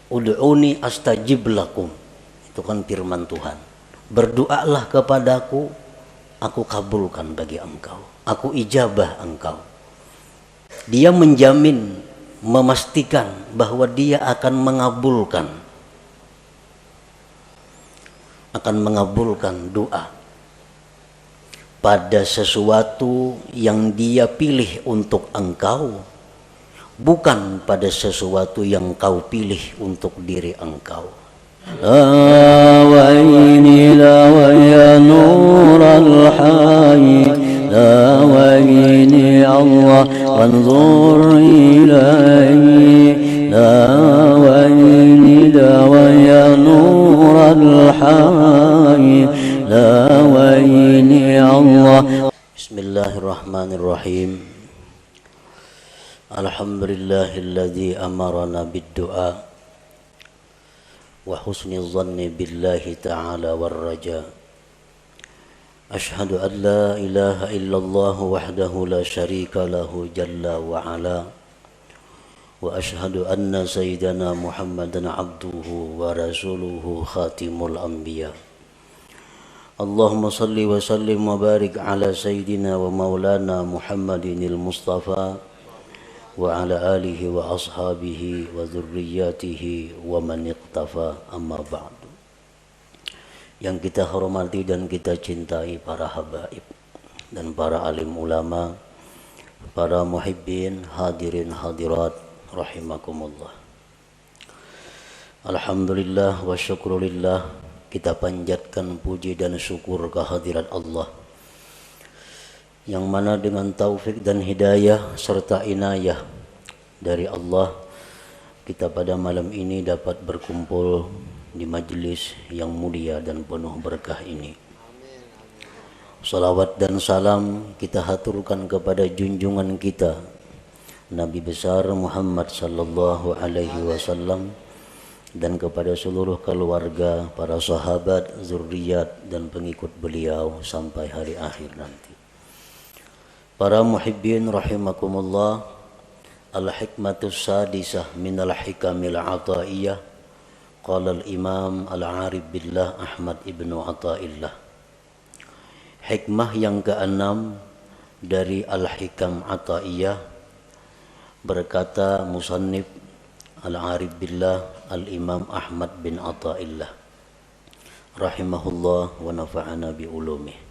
Ud'uni astajib lakum. Itu kan firman Tuhan. Berdoalah kepadaku, aku kabulkan bagi engkau. Aku ijabah engkau. Dia menjamin, memastikan bahwa dia akan mengabulkan doa pada sesuatu yang dia pilih untuk engkau, bukan pada sesuatu yang kau pilih untuk diri engkau. La waini la ya nur al-hayy, la waini Allah wanzur ilayhi, la waini la ya nur al-hayy, la waini Allah. Bismillahirrahmanirrahim. Alhamdulillahilladzi amarana bid-du'a wa husni dhanni billahi ta'ala war-raja. Ashhadu an la ilaha illallah wahdahu la syarika lahu jalla wa ala, wa ashhadu anna sayyidana Muhammadan abduhu wa rasuluhu khatimul anbiya. Allahumma salli wa sallim wa barik ala sayyidina wa maulana Muhammadinil Mustafa wa ala alihi wa ashabihi wa dzurriyyatihi wa man iqtafa, amma ba'du. Yang kita hormati dan kita cintai para habaib dan para alim ulama, para muhibbin, hadirin hadirat rahimakumullah. Alhamdulillah wa syukrulillah, kita panjatkan puji dan syukur kehadirat Allah yang mana dengan taufik dan hidayah serta inayah dari Allah, kita pada malam ini dapat berkumpul di majelis yang mulia dan penuh berkah ini. Salawat dan salam kita haturkan kepada junjungan kita Nabi besar Muhammad sallallahu alaihi wasallam dan kepada seluruh keluarga, para sahabat, zuriat dan pengikut beliau sampai hari akhir nanti. Para muhibbin rahimakumullah, al-hikmatus sadisah minal hikamil ataiyah, qala al-imam al-arif billah Ahmad ibnu Athaillah. Hikmah yang keenam dari al-hikam ataiyah, berkata musannif al-arif billah al-imam Ahmad bin Athaillah rahimahullah wa nafa'ana bi ulumih.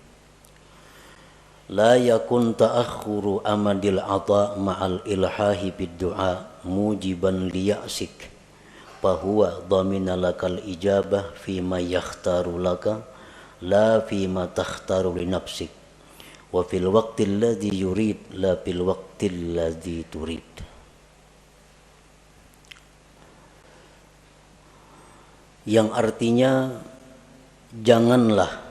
La yakun ta'akhuru amadil ata ma'al ilhahi bid du'a mujiban liya'sik, fahuwa dhamina lakal ijabah fima yakhtaru laka la fima takhtaru li nafsik, wa fil waqtil ladzi yurid la fil waqtil ladzi turid. Yang artinya, janganlah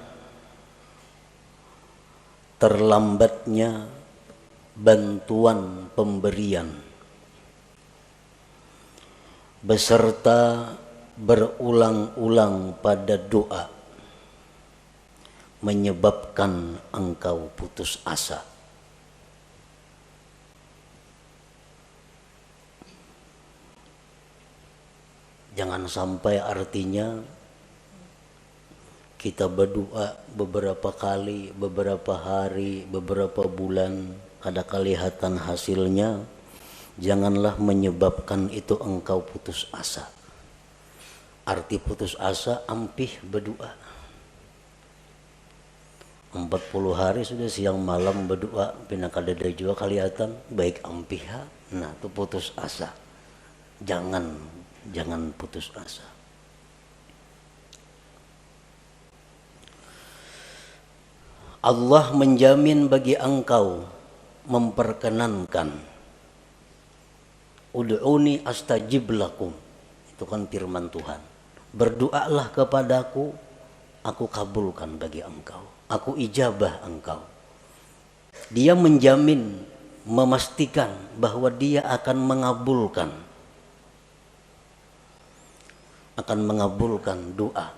terlambatnya bantuan pemberian beserta berulang-ulang pada doa menyebabkan engkau putus asa. Jangan sampai artinya kita berdoa beberapa kali, beberapa hari, beberapa bulan, kada kelihatan hasilnya, janganlah menyebabkan itu engkau putus asa. Arti putus asa, ampih berdoa. 40 hari sudah siang malam berdoa, pina kada ada juga kelihatan, baik ampih. Nah, itu putus asa. Jangan putus asa. Allah menjamin bagi engkau, memperkenankan. Ud'uni astajib lakum. Itu kan firman Tuhan. Berdoalah kepadaku, aku kabulkan bagi engkau. Aku ijabah engkau. Dia menjamin, memastikan bahwa dia akan mengabulkan doa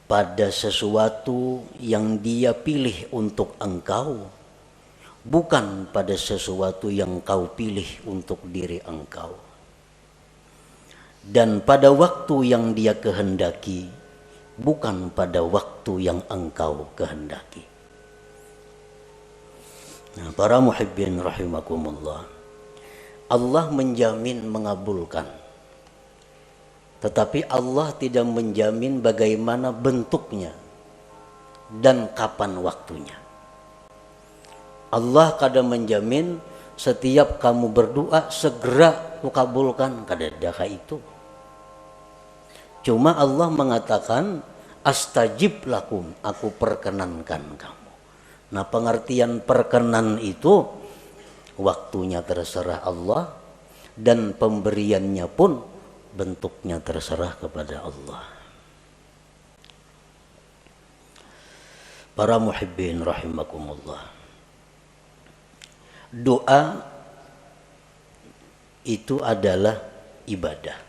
pada sesuatu yang dia pilih untuk engkau, bukan pada sesuatu yang kau pilih untuk diri engkau. dan pada waktu yang Dia kehendaki, bukan pada waktu yang engkau kehendaki. Nah, para muhibbin rahimakumullah, Allah menjamin mengabulkan, tetapi Allah tidak menjamin bagaimana bentuknya dan kapan waktunya. Allah kadang menjamin setiap kamu berdoa segera kukabulkan, kadang itu. Cuma Allah mengatakan astajib lakum, aku perkenankan kamu. Nah, pengertian perkenan itu waktunya terserah Allah dan pemberiannya pun bentuknya terserah kepada Allah. Para muhibbin rahimakumullah, doa itu adalah ibadah,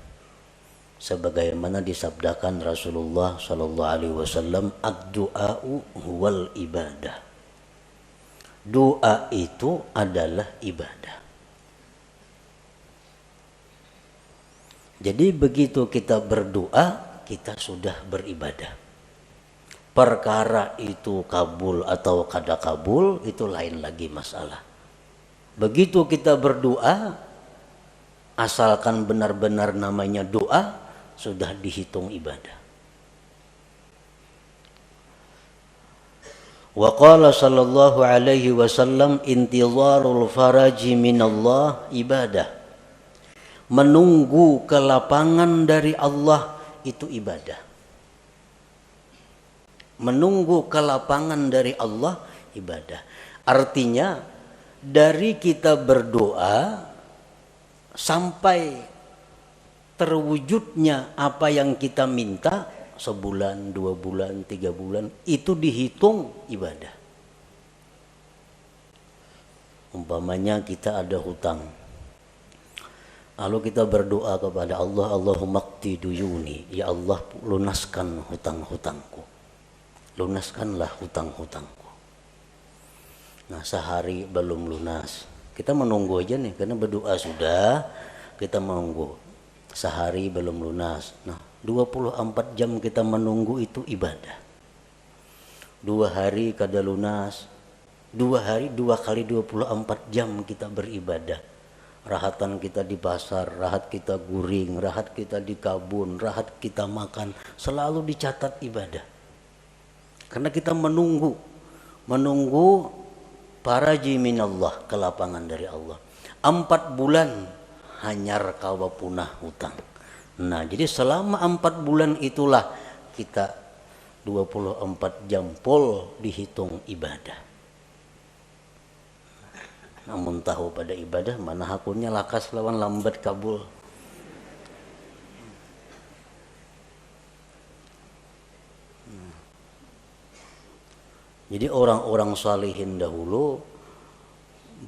sebagaimana disabdakan Rasulullah sallallahu alaihi wasallam, ad-du'a'u huwal ibadah. Doa itu adalah ibadah. Jadi begitu kita berdoa, kita sudah beribadah. Perkara itu kabul atau kada kabul, itu lain lagi masalah. Begitu kita berdoa, asalkan benar-benar namanya doa, sudah dihitung ibadah. Wa qala sallallahu alaihi wasallam, intizarul faraji minallah ibadah. Menunggu kelapangan dari Allah itu ibadah. Menunggu kelapangan dari Allah ibadah. Artinya dari kita berdoa sampai terwujudnya apa yang kita minta, sebulan, 2 bulan, 3 bulan, itu dihitung ibadah. Umpamanya kita ada hutang, lalu kita berdoa kepada Allah, Allahumma qdi duyuni, ya Allah lunaskan hutang-hutangku, lunaskanlah hutang-hutangku. Nah, sehari belum lunas, kita menunggu aja nih, karena berdoa sudah, kita menunggu. Sehari belum lunas, nah 24 jam kita menunggu itu ibadah. 2 hari kada lunas, 2 hari 2 kali 24 jam kita beribadah. Rahatan kita di pasar, rahat kita guring, rahat kita di kabun, rahat kita makan, selalu dicatat ibadah. Karena kita menunggu faraji minallah, kelapangan dari Allah. 4 bulan hanyar kawa punah hutang. Nah, jadi selama 4 bulan itulah kita 24 jam full dihitung ibadah. Namun tahu pada ibadah mana hakunnya lakas lawan lambat kabul. Jadi orang-orang salihin dahulu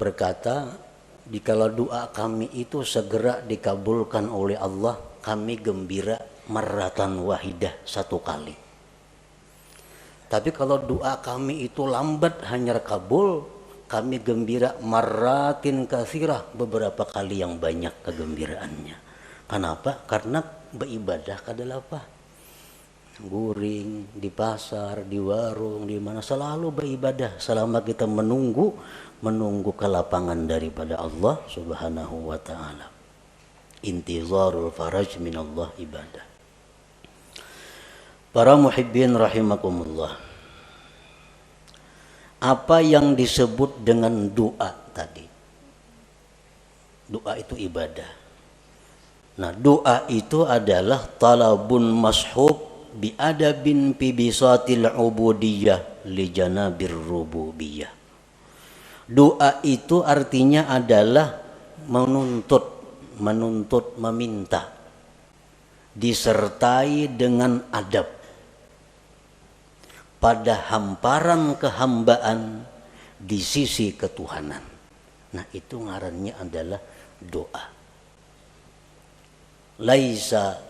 berkata, dikala doa kami itu segera dikabulkan oleh Allah, kami gembira marratan wahidah, 1 kali. Tapi kalau doa kami itu lambat hanyar kabul, kami gembira marratin katsirah, beberapa kali yang banyak kegembiraannya. Kenapa? Karena beribadah adalah apa? Guring di pasar, di warung, di mana, selalu beribadah selama kita menunggu kelapangan daripada Allah Subhanahu wa taala. Intizarul faraj minallah ibadah. Para muhibbin rahimakumullah, apa yang disebut dengan doa tadi? Doa itu ibadah. Nah, doa itu adalah talabun mashub biadabin fi bisatil ubudiyah li janabir rububiyah. Doa itu artinya adalah menuntut, meminta, disertai dengan adab pada hamparan kehambaan di sisi ketuhanan. Nah, itu ngarannya adalah doa. Laisa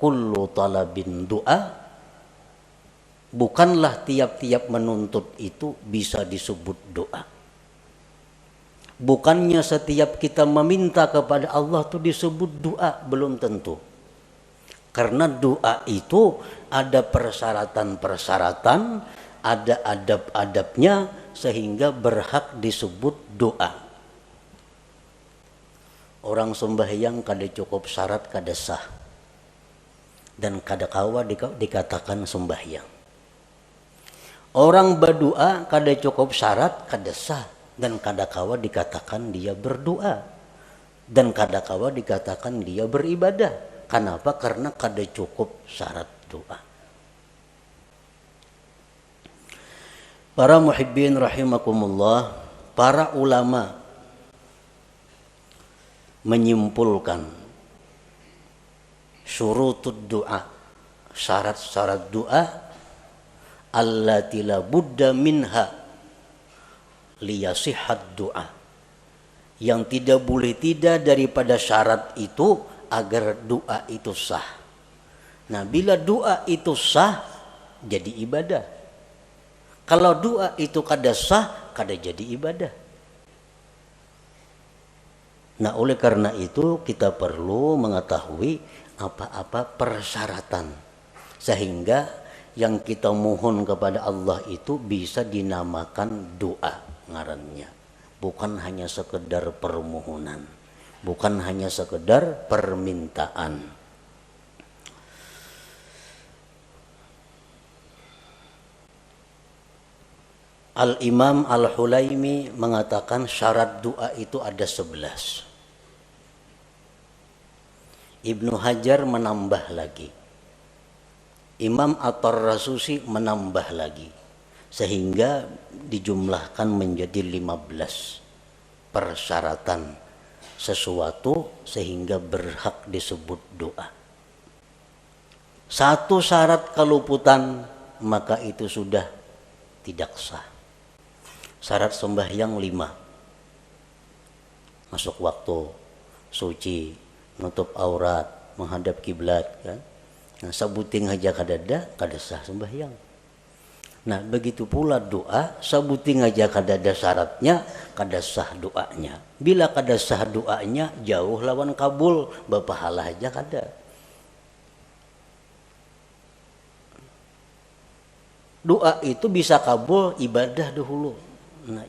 kullu talabin doa, bukanlah tiap-tiap menuntut itu bisa disebut doa. Bukannya setiap kita meminta kepada Allah itu disebut doa, belum tentu. Karena doa itu ada persyaratan-persyaratan, ada adab-adabnya sehingga berhak disebut doa. Orang sembahyang kada cukup syarat kada sah. Dan kada kawa dikatakan sembahyang. Orang berdoa kada cukup syarat kada sah dan kada kawa dikatakan dia berdoa. Dan kada kawa dikatakan dia beribadah. Kenapa? Karena kada cukup syarat doa. Para muhibbin rahimakumullah, para ulama menyimpulkan syurutud doa, syarat-syarat doa allati la budda minha liyasihhat doa, yang tidak boleh tidak daripada syarat itu agar doa itu sah. Nah, bila doa itu sah jadi ibadah. Kalau doa itu kada sah kada jadi ibadah. Nah, oleh karena itu kita perlu mengetahui apa-apa persyaratan sehingga yang kita mohon kepada Allah itu bisa dinamakan doa ngarannya, bukan hanya sekedar permohonan, bukan hanya sekedar permintaan. Al-Imam Al-Hulaimi mengatakan syarat doa itu ada 11. Ibnu Hajar menambah lagi. Imam At-Tarrasusi menambah lagi. Sehingga dijumlahkan menjadi 15 persyaratan sesuatu sehingga berhak disebut doa. Satu syarat keluputan maka itu sudah tidak sah. Syarat sembahyang 5. Masuk waktu, suci, nutup aurat, menghadap kiblat kan. Nah, sabuting aja kadada kada sah sembahyang. Nah, begitu pula doa, sabuting aja kadada syaratnya kada sah doanya. Bila kada sah doanya jauh lawan kabul, bapahala aja kada. Doa itu bisa kabul ibadah dahulu. Nah,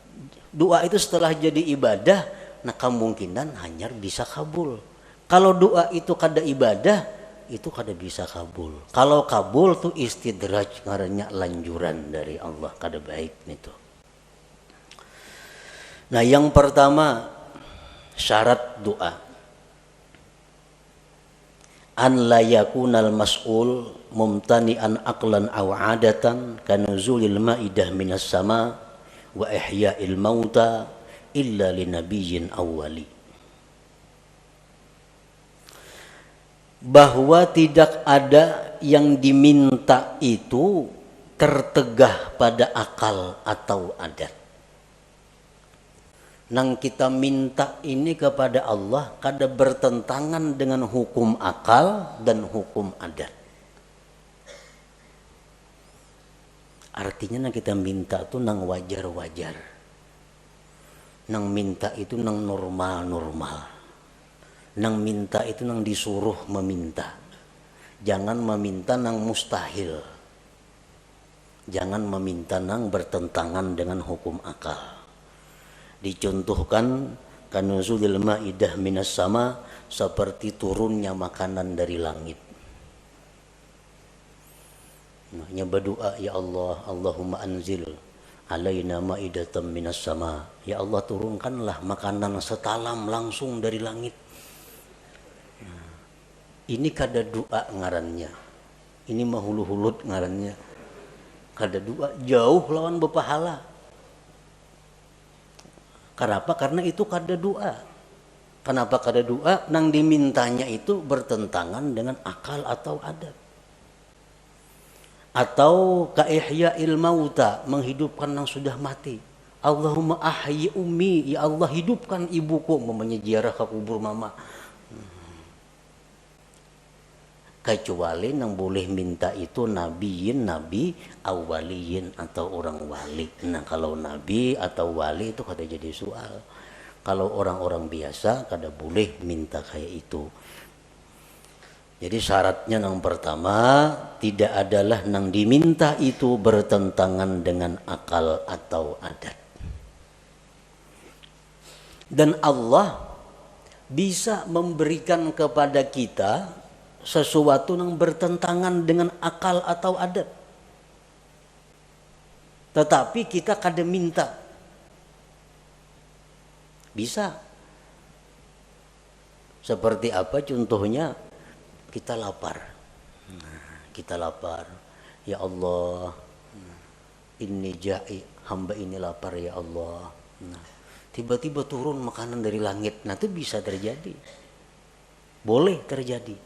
doa itu setelah jadi ibadah, nah kemungkinan hanya bisa kabul. Kalau doa itu kada ibadah, itu kada bisa kabul. Kalau kabul tuh istidraj, ngarannya lanjuran dari Allah, kada baik itu. Nah, yang pertama syarat doa, an la yakunal mas'ul mumtani'an aqlan aw 'adatan kanuzulil ma'idah minas sama wa ihya'il mauta illa linabiyyin awwali. Bahwa tidak ada yang diminta itu tertegah pada akal atau adat. Nang kita minta ini kepada Allah kada bertentangan dengan hukum akal dan hukum adat. Artinya nang kita minta itu nang wajar-wajar. Nang minta itu nang normal-normal. Nang minta itu nang disuruh meminta. Jangan meminta nang mustahil. Jangan meminta nang bertentangan dengan hukum akal. Dicontohkan kanuzulil ma'idah minas sama, seperti turunnya makanan dari langit. Maknya berdoa, ya Allah, Allahumma anzil alaina ma'idatan minas sama. Ya Allah, turunkanlah makanan setalam langsung dari langit. Ini kada doa ngarannya. Ini mahulu-hulut ngarannya. Kada doa, jauh lawan berpahala. Kenapa? Karena itu kada doa. Kenapa kada doa? Nang dimintanya itu bertentangan dengan akal atau adat. Atau ka ihya'il mauta, menghidupkan yang sudah mati. Allahumma ahyi ummi, ya Allah hidupkan ibuku, mamanya ziarah ke kubur mama. Kecuali yang boleh minta itu nabiyin, nabi, awaliyin atau orang wali. Nah, kalau nabi atau wali itu kada jadi soal. Kalau orang-orang biasa kada boleh minta kayak itu. Jadi syaratnya yang pertama, tidak adalah nang diminta itu bertentangan dengan akal atau adat. Dan Allah bisa memberikan kepada kita sesuatu yang bertentangan dengan akal atau adat. Tetapi kita kada minta. Bisa. Seperti apa contohnya? Kita lapar. Kita lapar. Ya Allah, inni ja'i, hamba ini lapar ya Allah. Tiba-tiba turun makanan dari langit. Nah, itu bisa terjadi. Boleh terjadi.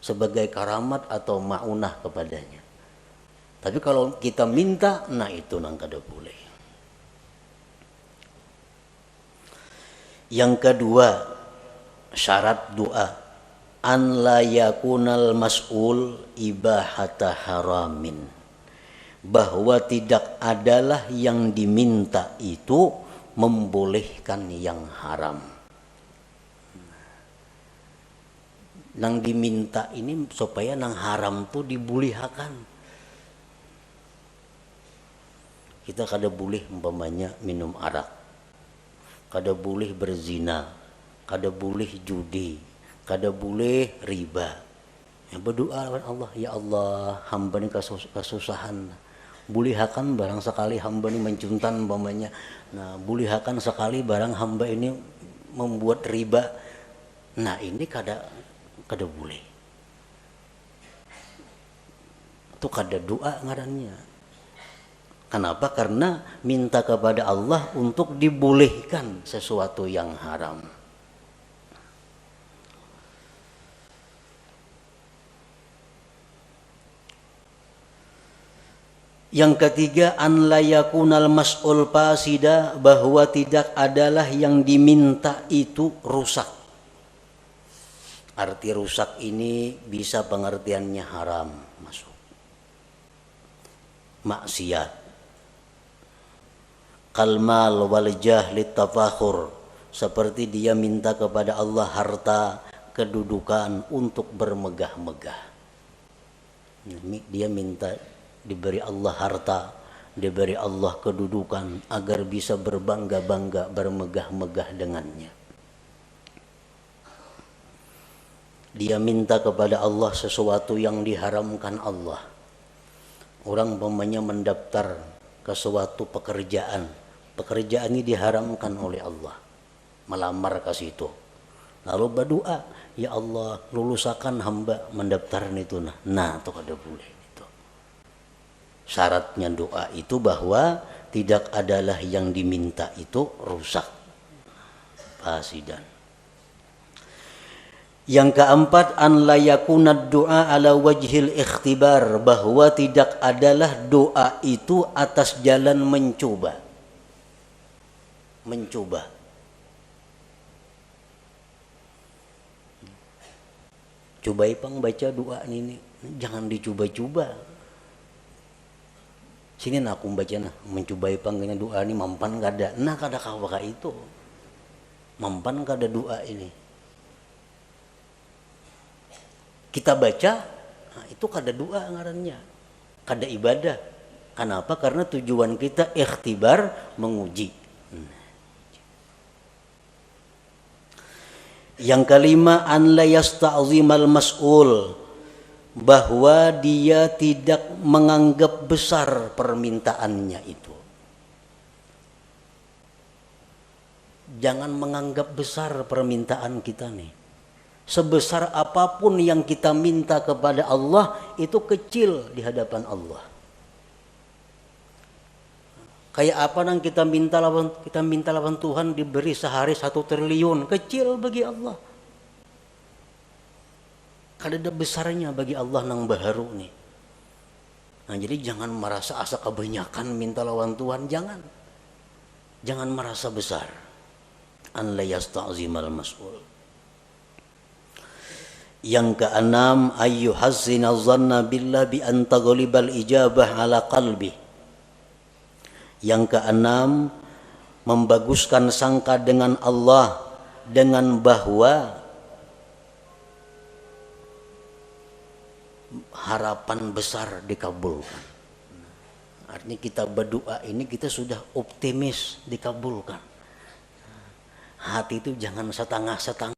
Sebagai karamat atau ma'unah kepadanya. Tapi kalau kita minta, nah itu nang kada boleh. Yang kedua, syarat doa. An la yakunal mas'ul ibahata haramin. Bahwa tidak adalah yang diminta itu membolehkan yang haram. Nang diminta ini supaya nang haram tuh dibolehkan. Kita kada boleh umpamanya minum arak, kada boleh berzina, kada boleh judi, kada boleh riba. Ya, berdoa kepada Allah, ya Allah, hamba ini kesusahan. Bolehkan barang sekali hamba ini mencuntan umpamanya. Nah, bolehkan sekali barang hamba ini membuat riba. Nah, ini kada boleh. Itu kada doa ngarannya. Kenapa? Karena minta kepada Allah untuk dibolehkan sesuatu yang haram. Yang ketiga, an la yakunal mas'ul fasida, bahwa tidak adalah yang diminta itu rusak. Arti rusak ini bisa pengertiannya haram masuk. Maksiat. Kalmal wal jahlit tafakhur, seperti dia minta kepada Allah harta, kedudukan untuk bermegah-megah. Dia minta diberi Allah harta, diberi Allah kedudukan agar bisa berbangga-bangga, bermegah-megah dengannya. Dia minta kepada Allah sesuatu yang diharamkan Allah. Orang umpamanya mendaftar ke suatu pekerjaan ini diharamkan oleh Allah, melamar ke situ, lalu berdoa, ya Allah lulusakan hamba mendaftar itu. Nah itu kada boleh. Itu syaratnya doa itu bahwa tidak adalah yang diminta itu rusak, fasidan. Yang keempat, an la yakunad doa ala wajhil ikhtibar, bahwa tidak adalah doa itu atas jalan mencoba. Coba ipang baca doa ini, jangan dicoba-coba. Sini aku baca mencoba ipang kena doa ini mampan kada. Nah kada kawa itu. Mampan kada doa ini. Kita baca, nah itu kada doa ngarannya, kada ibadah. Kenapa? Karena tujuan kita ikhtibar, menguji. Yang kelima, an la yasta'zimal mas'ul, bahwa dia tidak menganggap besar permintaannya itu. Jangan menganggap besar permintaan kita nih. Sebesar apapun yang kita minta kepada Allah itu kecil di hadapan Allah. Kayak apa yang kita minta lawan Tuhan diberi sehari 1 triliun, kecil bagi Allah. Kada ada besarnya bagi Allah nang baharu nih. Nah jadi jangan merasa asa kebanyakan minta lawan Tuhan, jangan merasa besar. An la yasta'zimal mas'ul. Yang keenam, ayyuhazzina dhanna billah bi an taghlibal ijabah ala qalbi. Yang keenam, membaguskan sangka dengan Allah dengan bahwa harapan besar dikabulkan. Artinya kita berdoa ini kita sudah optimis dikabulkan. Hati itu jangan setengah-setengah.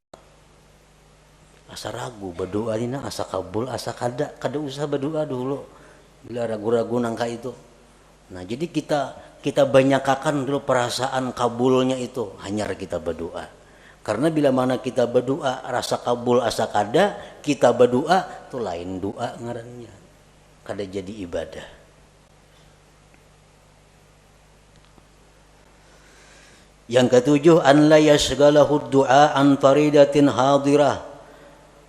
Asa ragu berdoa ini asa kabul asa kada usah berdoa dulu. Bila ragu-ragu nangka itu. Nah, jadi kita banyakakan dulu perasaan kabulnya itu hanya kita berdoa. Karena bila mana kita berdoa rasa kabul asa kada, kita berdoa itu lain doa ngarannya. Kada jadi ibadah. Yang ketujuh, an la yashghalahu du'a an faridatin hadirah,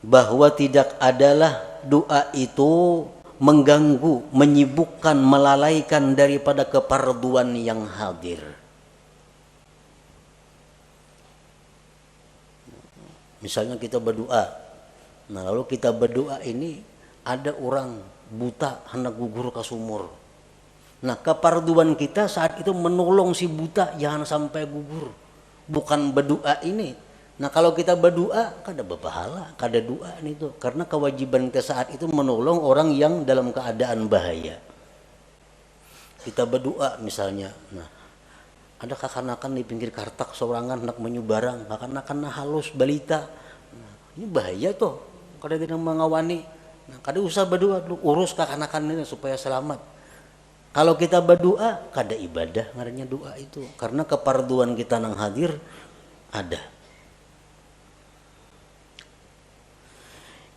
bahwa tidak adalah doa itu mengganggu, menyibukkan, melalaikan daripada keparduan yang hadir. Misalnya kita berdoa, nah lalu kita berdoa ini ada orang buta hendak gugur ke sumur. Nah, keparduan kita saat itu menolong si buta jangan sampai gugur. Bukan berdoa ini. Nah, kalau kita berdoa kada berpahala, kada doa itu. Karena kewajiban kita saat itu menolong orang yang dalam keadaan bahaya. Kita berdoa misalnya, nah ada kakanakan di pinggir kartak sorangan hendak menyubarang, kakanakan halus balita. Nah, ini bahaya tuh. Kada tidak mengawani. Nah, kada usah berdoa dulu, urus kakanakan ini supaya selamat. Kalau kita berdoa, kada ibadah ngarannya doa itu. Karena keparduan kita nang hadir ada.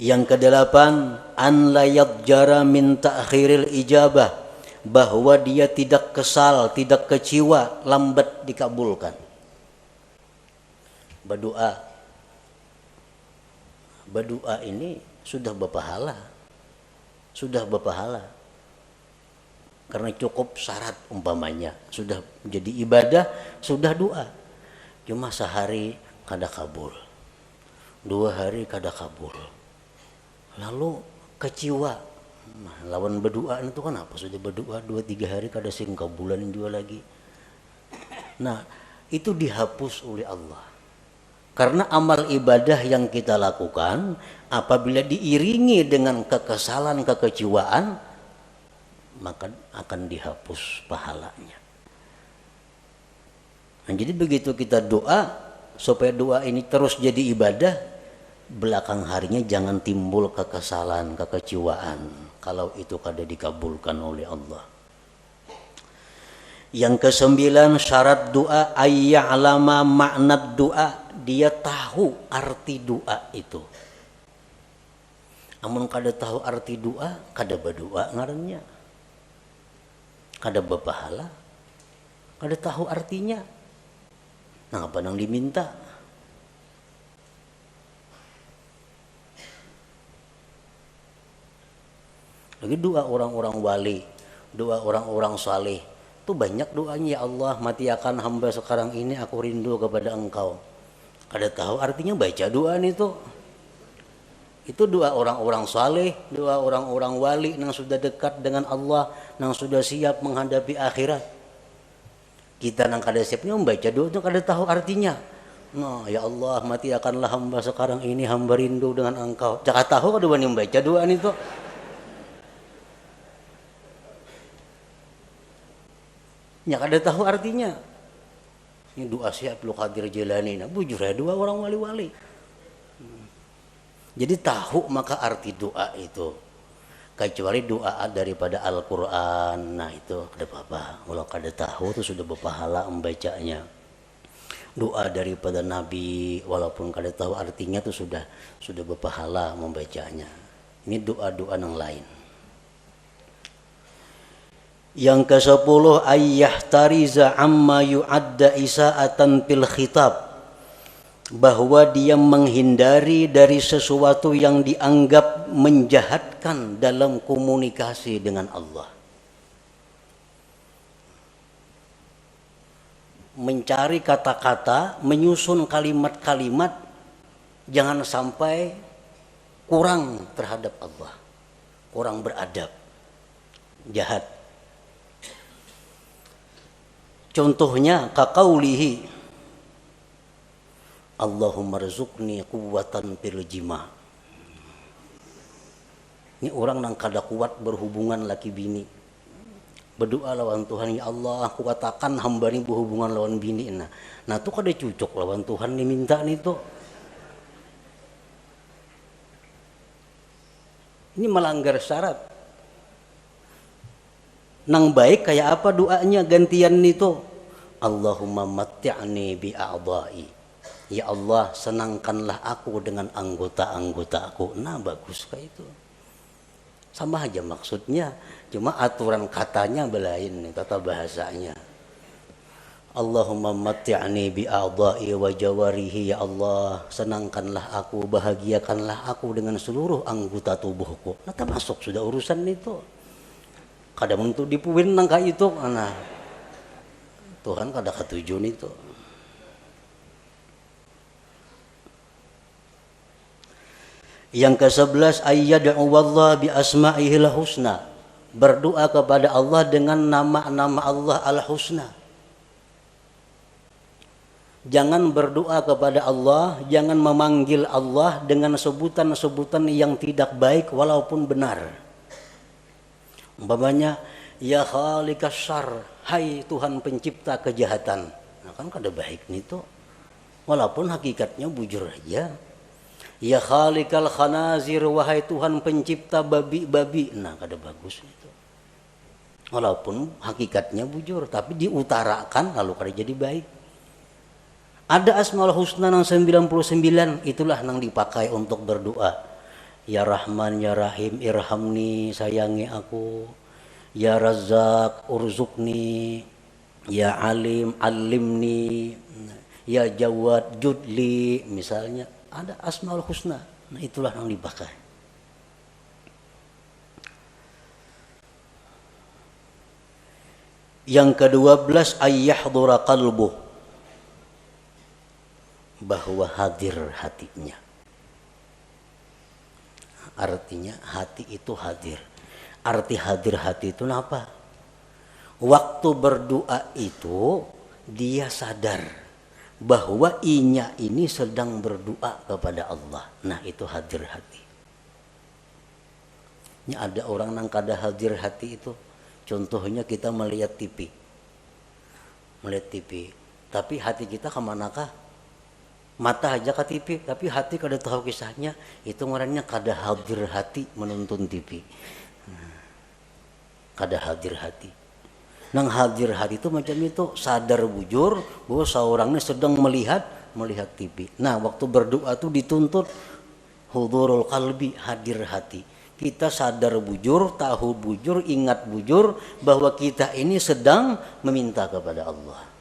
Yang kedelapan, an la yadjara min ta'khiril ijabah, bahwa dia tidak kesal, tidak kecewa lambat dikabulkan. Berdoa ini sudah berpahala. Sudah berpahala. Karena cukup syarat umpamanya, sudah menjadi ibadah, sudah doa. Cuma sehari kada kabul, 2 hari kada kabul, lalu kecewa. Nah, lawan berdoa itu kan apa? Sudah berdoa 2-3 hari kada sing kabulan juga lagi. Nah, itu dihapus oleh Allah. Karena amal ibadah yang kita lakukan apabila diiringi dengan kekesalan, kekecewaan, maka akan dihapus pahalanya. Nah, jadi begitu kita doa supaya doa ini terus jadi ibadah, belakang harinya jangan timbul kekesalan, kekecewaan kalau itu kada dikabulkan oleh Allah. Yang ke-9, syarat doa ayya'lama makna doa, dia tahu arti doa itu. Amun kada tahu arti doa, kada berdoa ngarannya. Kada berpahala, kada tahu artinya. Nah, apa yang diminta? Lagi doa orang-orang wali, doa orang-orang saleh, itu banyak doanya. Ya Allah, mati akan hamba sekarang ini, aku rindu kepada Engkau. Kada tahu artinya baca doa itu. Itu doa orang-orang saleh, doa orang-orang wali yang sudah dekat dengan Allah, yang sudah siap menghadapi akhirat. Kita yang kada siapnya membaca doa itu kada tahu artinya. Nah, ya Allah, mati akanlah hamba sekarang ini, hamba rindu dengan Engkau. Jangan tahu kada wani membaca doa itu. Ya kada tahu artinya. Ini doa siap lu Qadir Jilani. Nah, bujur ya doa orang wali-wali. Jadi tahu maka arti doa itu. Kecuali doa daripada Al-Quran, nah itu kada apa-apa. Kalau kada tahu itu sudah berpahala membacanya. Doa daripada Nabi, walaupun kada tahu artinya itu sudah berpahala membacanya. Ini doa-doa yang lain. Yang ke-10, ayyahtariza amma yu'adda isa'atan fil khitab, bahwa dia menghindari dari sesuatu yang dianggap menjahatkan dalam komunikasi dengan Allah. Mencari kata-kata, menyusun kalimat-kalimat, jangan sampai kurang terhadap Allah, kurang beradab, jahat. Contohnya kaqaulihi Allahumma rzuqni quwwatan fil jima'. Ini orang yang kada kuat berhubungan laki bini. Berdoa lawan Tuhan, ya Allah kuatakan hamba ini berhubungan lawan bini. Nah itu kada cocok lawan Tuhan diminta nih tuh. Ini melanggar syarat. Nang baik kayak apa doanya gantian itu? Allahumma matti'ni bi a'dha'i. Ya Allah senangkanlah aku dengan anggota-anggota aku. Nah bagus kayak itu. Sama aja maksudnya, cuma aturan katanya belain, tata bahasanya. Allahumma matti'ni bi a'dha'i wa jawarihi, ya Allah senangkanlah aku, bahagiakanlah aku dengan seluruh anggota tubuhku. Nah termasuk sudah urusan itu. Kadang untuk dipuin nangka itu, nah Tuhan kada ketujuan itu. Yang ke-11 ayyad'u wallah bi asma'ihil husna. Berdoa kepada Allah dengan nama-nama Allah al-husna. Jangan berdoa kepada Allah, jangan memanggil Allah dengan sebutan-sebutan yang tidak baik walaupun benar. Umpamanya ya khaliqas syarr, hai Tuhan pencipta kejahatan. Nah kan kada baik nih tuh. Walaupun hakikatnya bujur aja. Ya khaliqal khanazir, wahai Tuhan pencipta babi-babi. Nah kada bagus itu. Walaupun hakikatnya bujur, tapi diutarakan lalu kada jadi baik. Ada asmaul husna yang 99, itulah yang dipakai untuk berdoa. Ya Rahman ya Rahim irhamni, sayangi aku. Ya Razzaq urzuqni. Ya Alim alimni. Ya Jawad judli, misalnya. Ada asmaul husna. Nah itulah yang dipakai. Yang ke-12 ayyahdura qalbuh, bahwa hadir hatinya. Artinya hati itu hadir. Arti hadir hati itu apa? Waktu berdoa itu dia sadar bahwa inya ini sedang berdoa kepada Allah. Nah itu hadir hati. Ini ada orang yang kada hadir hati itu. Contohnya kita melihat TV. Melihat TV. Tapi hati kita kemanakah? Mata aja ke TV, tapi hati kada tahu kisahnya. Itu orangnya kada hadir hati menonton TV. Kada hadir hati. Nang hadir hati itu macam itu, sadar bujur bahwa seorangnya sedang melihat TV. Nah waktu berdoa itu dituntut hudurul qalbi, hadir hati. Kita sadar bujur, tahu bujur, ingat bujur bahwa kita ini sedang meminta kepada Allah.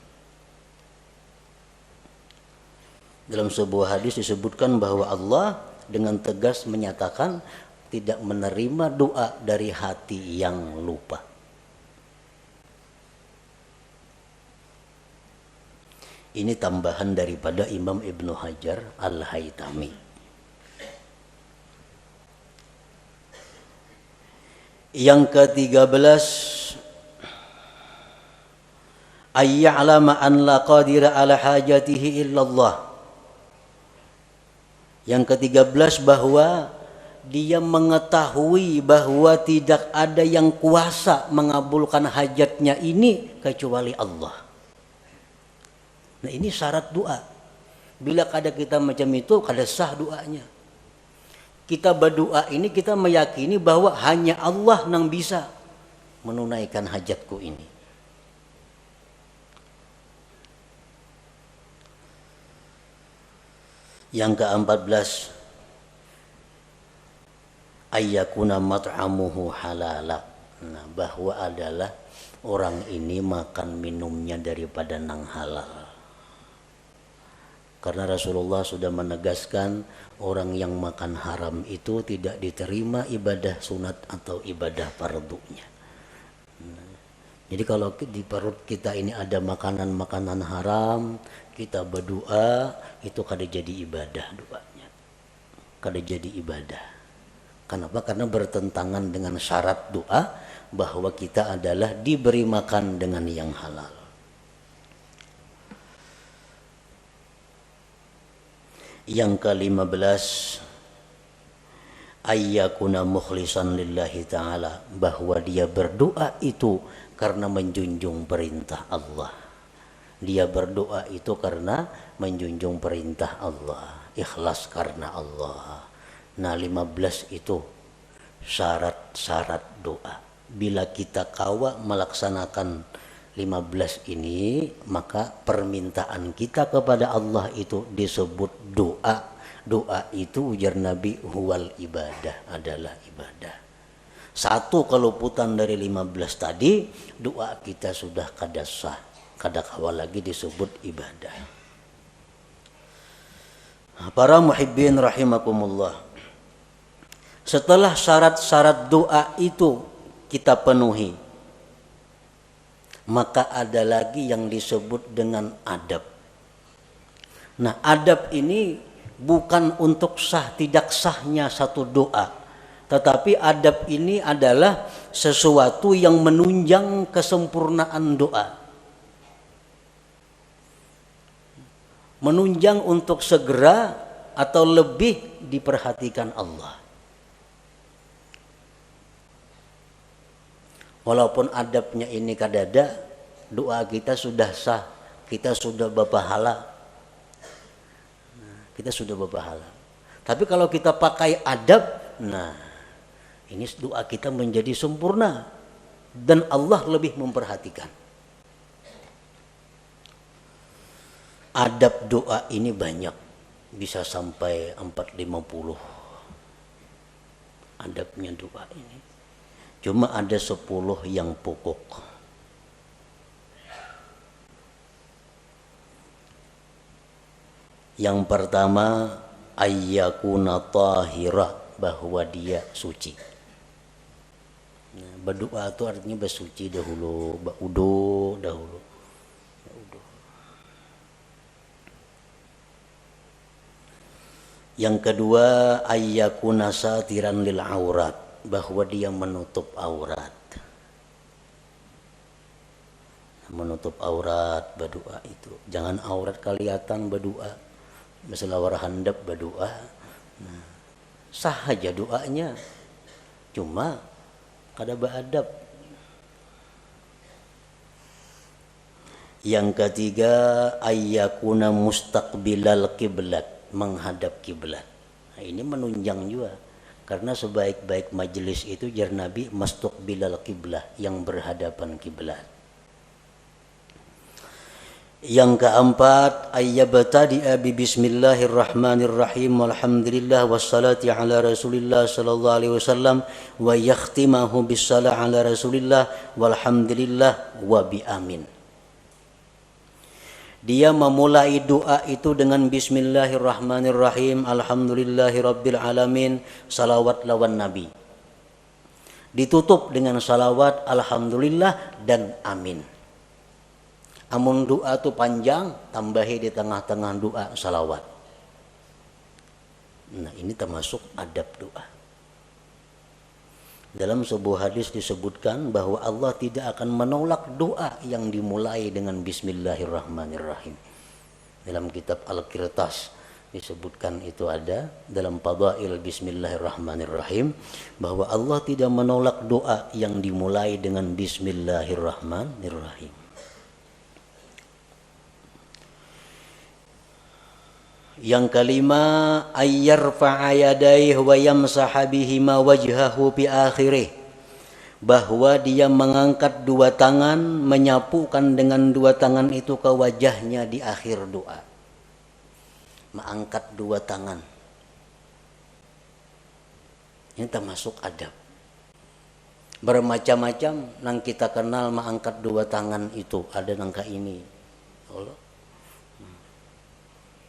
Dalam sebuah hadis disebutkan bahwa Allah dengan tegas menyatakan tidak menerima doa dari hati yang lupa. Ini tambahan daripada Imam Ibnu Hajar Al-Haytami. Yang ke-13 ayya'lama an la qadira ala hajatihi illallah. Yang ke-13 bahwa dia mengetahui bahwa tidak ada yang kuasa mengabulkan hajatnya ini kecuali Allah. Nah ini syarat doa. Bila kada kita macam itu, kada sah doanya. Kita berdoa ini kita meyakini bahwa hanya Allah yang bisa menunaikan hajatku ini. Yang ke-14 ayyakuna mat'amuhu halala. Nah, bahwa adalah orang ini makan minumnya daripada nang halal. Karena Rasulullah sudah menegaskan orang yang makan haram itu tidak diterima ibadah sunat atau ibadah fardunya. Jadi kalau di perut kita ini ada makanan-makanan haram, kita berdoa, itu kada jadi ibadah doanya. Kada jadi ibadah. Kenapa? Karena bertentangan dengan syarat doa bahwa kita adalah diberi makan dengan yang halal. Yang ke-15, ayyakuna mukhlisan lillahi ta'ala, bahwa dia berdoa itu karena menjunjung perintah Allah. Dia berdoa itu karena menjunjung perintah Allah, ikhlas karena Allah. Nah, 15 itu syarat-syarat doa. Bila kita kawa melaksanakan 15 ini, maka permintaan kita kepada Allah itu disebut doa. Doa itu ujar Nabi huwal ibadah, adalah ibadah. Satu keluputan dari 15 tadi, doa kita sudah kada sah, kada kawa lagi disebut ibadah. Para muhibbin rahimakumullah, setelah syarat-syarat doa itu kita penuhi, maka ada lagi yang disebut dengan adab. Nah, adab ini bukan untuk sah tidak sahnya satu doa, tetapi adab ini adalah sesuatu yang menunjang kesempurnaan doa, menunjang untuk segera atau lebih diperhatikan Allah. Walaupun adabnya ini kadada, doa kita sudah sah, kita sudah berpahala. Kita sudah berpahala. Tapi kalau kita pakai adab, nah ini doa kita menjadi sempurna dan Allah lebih memperhatikan. Adab doa ini banyak, bisa sampai 450 adabnya doa ini. Cuma ada 10 yang pokok. Yang pertama, ayyakuna tahira, bahwa dia suci. Nah, berdoa itu artinya bersuci dahulu, berudu dahulu. Yang kedua, ayyakuna satiran lil aurat, bahwa dia menutup aurat. Menutup aurat berdoa itu. Jangan aurat kelihatan berdoa. Masalah war handap berdoa, nah, sah aja doanya, cuma kada beradab. Yang ketiga, ayyakuna mustaqbilal kiblat, menghadap kiblat. Nah, ini menunjang juga, karena sebaik-baik majelis itu jar Nabi mustaqbilal kiblah, yang berhadapan kiblat. Yang keempat, ayyabtadi'a bi bismillahirrahmanirrahim walhamdulillah wassalati ala rasulillah sallallahu alaihi wasallam wa yakhtimahu bissalah ala rasulillah walhamdulillah wa bi amin. Dia memulai doa itu dengan bismillahirrahmanirrahim, alhamdulillahi rabbil alamin, salawat lawan nabi. Ditutup dengan salawat, alhamdulillah dan amin. Amun doa tu panjang, tambahi di tengah-tengah doa salawat. Nah, ini termasuk adab doa. Dalam sebuah hadis disebutkan bahwa Allah tidak akan menolak doa yang dimulai dengan bismillahirrahmanirrahim. Dalam kitab Al-Qirtas disebutkan itu ada dalam Fadail bismillahirrahmanirrahim, bahwa Allah tidak menolak doa yang dimulai dengan bismillahirrahmanirrahim. Yang kelima, ayyarfa'a yadayhi wa yamsaha bihima wajhahu bi akhirih, bahwa dia mengangkat dua tangan, menyapukan dengan dua tangan itu ke wajahnya di akhir doa. Mengangkat dua tangan, ini termasuk adab. Bermacam-macam nang kita kenal mengangkat dua tangan itu, ada nangka ini Allah,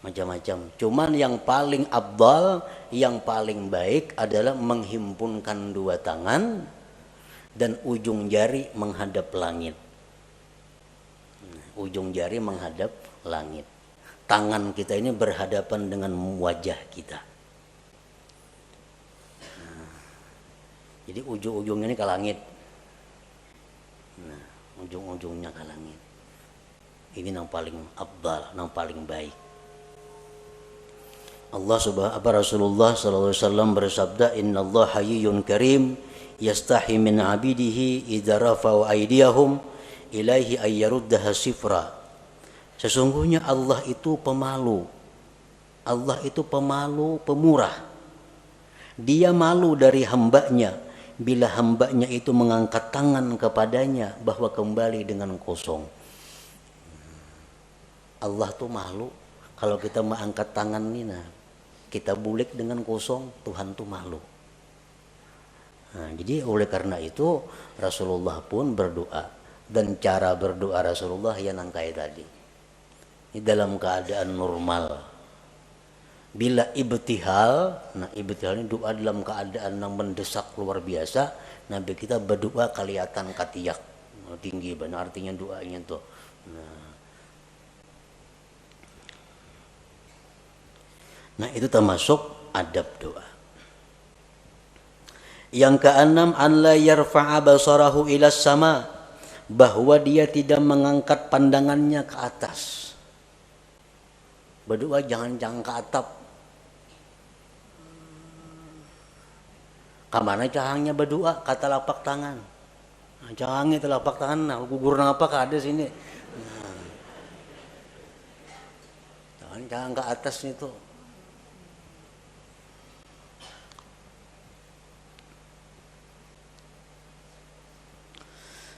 macam-macam. Cuman yang paling afdal, yang paling baik adalah menghimpunkan dua tangan dan ujung jari menghadap langit. Ujung jari menghadap langit. Tangan kita ini berhadapan dengan wajah kita. Jadi ujung-ujungnya ini ke langit. Nah, ujung-ujungnya ke langit. Ini yang paling afdal, yang paling baik. Rasulullah sallallahu alaihi wasallam bersabda, "Innallaha hayyun karim yastahi min 'abidihi idza rafa'u aydiyahum ilaihi ayyaruddaha sifra." Sesungguhnya Allah itu pemalu. Allah itu pemalu, pemurah. Dia malu dari hambanya bila hambanya itu mengangkat tangan kepadanya bahwa kembali dengan kosong. Allah tuh malu kalau kita mengangkat tangan nih, nah, kita bulik dengan kosong, Tuhan tuh malu. Nah, jadi oleh karena itu Rasulullah pun berdoa, dan cara berdoa Rasulullah yang kayak tadi. Ini dalam keadaan normal. Bila ibtihal, nah ibtihal ini doa dalam keadaan yang mendesak luar biasa, Nabi kita berdoa kelihatan katiyak, tinggi benar artinya doanya tuh. Nah itu termasuk adab doa. Yang keenam, an la yarfa'a basarahu ila sama, bahwa dia tidak mengangkat pandangannya ke atas. Berdoa jangan ke atap. Kamana cahangnya berdoa kata lapak tangan. Nah, cahangnya telapak tangan, nah gugur apa ada sini. Nah, jangan ke atas itu.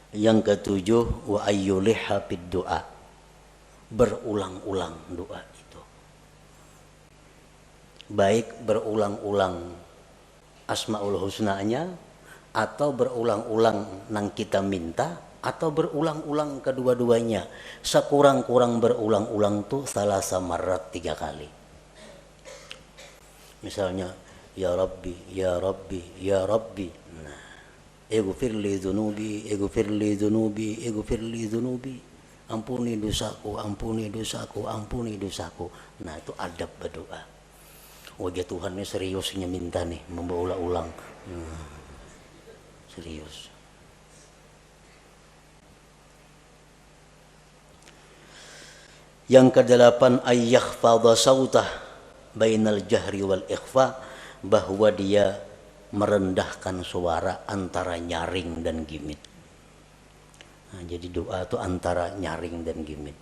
Yang ketujuh, wa ayyuliha fid doa, berulang-ulang doa itu. Baik berulang-ulang Asmaul Husnanya, atau berulang-ulang nang kita minta, atau berulang-ulang kedua-duanya. Sekurang-kurang berulang-ulang tuh salasa marrat 3 kali. Misalnya ya Rabbi, ya Rabbi, ya Rabbi. Nah, ighfirli dzunubi, ighfirli dzunubi, ighfirli dzunubi. Ampuni dosaku, ampuni dosaku, ampuni dosaku. Nah, itu adab berdoa. Wajah Tuhan ini seriusnya minta nih, memberulang-ulang. Serius. Yang kedelapan, ayyakhfadha sautah bainal jahri wal ikhfa, bahwa dia merendahkan suara antara nyaring dan gimit. Nah, jadi doa itu antara nyaring dan gimit.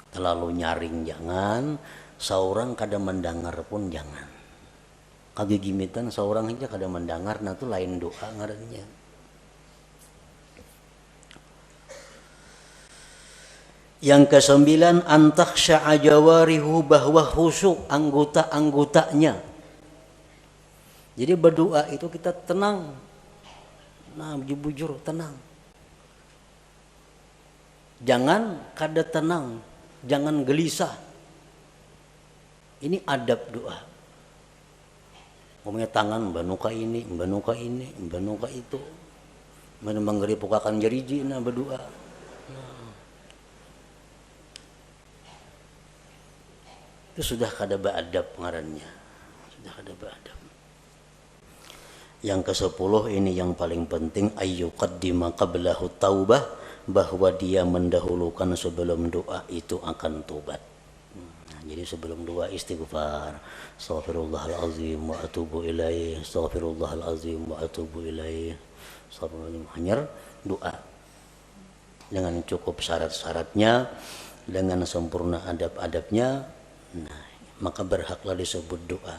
Terlalu nyaring jangan, seorang kada mendengar pun jangan. Kagi gimitan seorang aja kada mendengar, nah itu lain doa ngarannya. Yang kesembilan, antakhsha'a jawarihu, bahwa khusyuk anggota-anggotanya. Jadi berdoa itu kita tenang. Nah, bujur tenang. Jangan kada tenang, jangan gelisah. Ini adab doa. Umumnya tangan banuka ini, banuka ini, banuka itu. Menggeripukakan jeriji nah berdoa. Itu sudah kada beadab ngarannya. Sudah kada beadab. Yang ke-10 ini yang paling penting, ayyuqaddima qablahu taubah, bahwa dia mendahulukan sebelum doa itu akan tobat. Jadi sebelum doa istighfar, astaghfirullahalazim wa atubu ilaih, astaghfirullahalazim wa atubu ilaih. Hanya doa dengan cukup syarat-syaratnya, dengan sempurna adab-adabnya, nah, maka berhaklah disebut doa.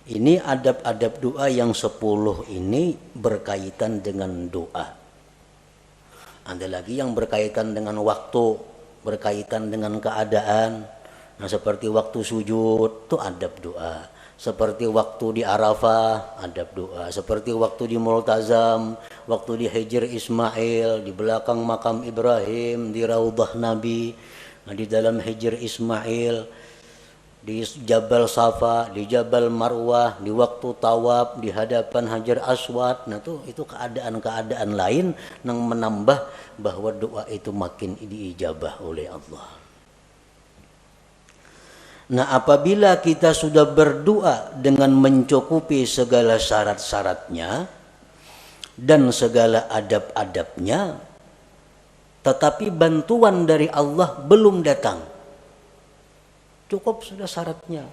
Ini adab-adab doa yang 10 ini berkaitan dengan doa. Ada lagi yang berkaitan dengan waktu, berkaitan dengan keadaan. Nah, seperti waktu sujud itu adab doa, seperti waktu di Arafah adab doa, seperti waktu di Multazam, waktu di Hijr Ismail, di belakang makam Ibrahim, di Raudhah Nabi, nah, di dalam Hijr Ismail, di Jabal Safa, di Jabal Marwah, di waktu tawaf, di hadapan Hajar Aswad. Nah itu keadaan-keadaan lain yang menambah bahwa doa itu makin diijabah oleh Allah. Nah, apabila kita sudah berdoa dengan mencukupi segala syarat-syaratnya dan segala adab-adabnya, tetapi bantuan dari Allah belum datang, Cukup sudah syaratnya.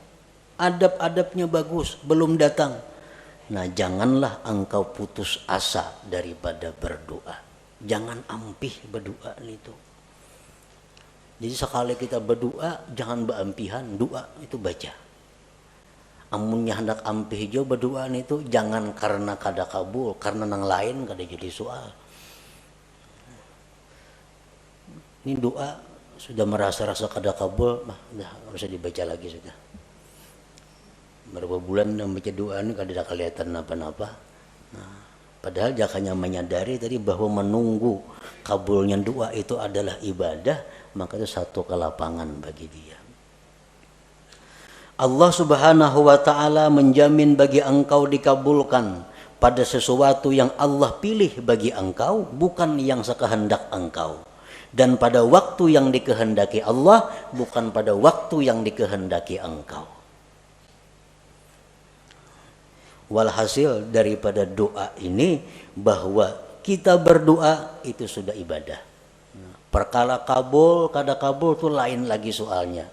Adab-adabnya bagus, belum datang. Nah, janganlah engkau putus asa daripada berdoa. Jangan ampih berdoa itu. Jadi sekali kita berdoa, jangan beampihan, doa itu baca. Amunnya hendak ampih jo berdoa itu jangan karena kada kabul, karena nang lain kada jadi soal. Ini doa sudah merasa-rasa kada kabul, dah enggak usah dibaca lagi sudah. Berapa bulan membaca doa ini kada ada kelihatan apa-apa. Nah, padahal jakanya menyadari tadi bahwa menunggu kabulnya doa itu adalah ibadah, maka itu satu kelapangan bagi dia. Allah Subhanahu wa ta'ala menjamin bagi engkau dikabulkan pada sesuatu yang Allah pilih bagi engkau, bukan yang sekehendak engkau. Dan pada waktu yang dikehendaki Allah, bukan pada waktu yang dikehendaki engkau. Walhasil daripada doa ini, bahwa kita berdoa itu sudah ibadah. Perkara kabul, kada kabul itu lain lagi soalnya.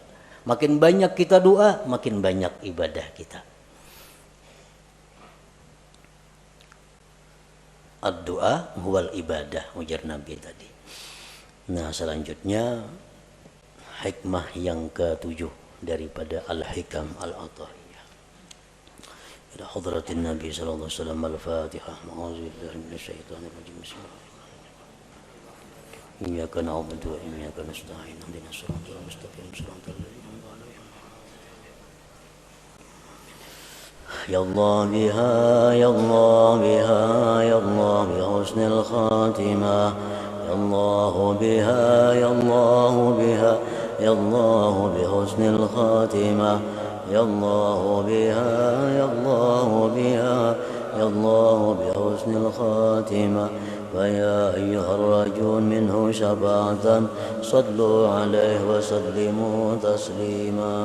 Makin banyak kita doa, makin banyak ibadah kita. Ad-doa huwal ibadah, ujar Nabi tadi. Nah, selanjutnya hikmah yang ke-7 daripada Al-Hikam Al-Atahiyah. Ila hadratin Nabi sallallahu alaihi wasallam. Al-Fatihah. A'udzubillahi minasyaitonir rajim. Bismillahirrahmanirrahim. Iyyaka na'budu wa iyyaka nasta'in. Ihdinas siratal mustaqim. Shiratal ladzina an'amta 'alaihim. Ya Allah biha, ya Allah biha, ya Allah bi husnil khatimah. Ya Allah biha, ya Allah biha, ya Allah bi husnil khatimah. Ya Allah biha, ya Allah biha, ya Allah bi husnil khatimah. فيا أيها الرجل منه شفاعة صلوا عليه وسلموا تسليما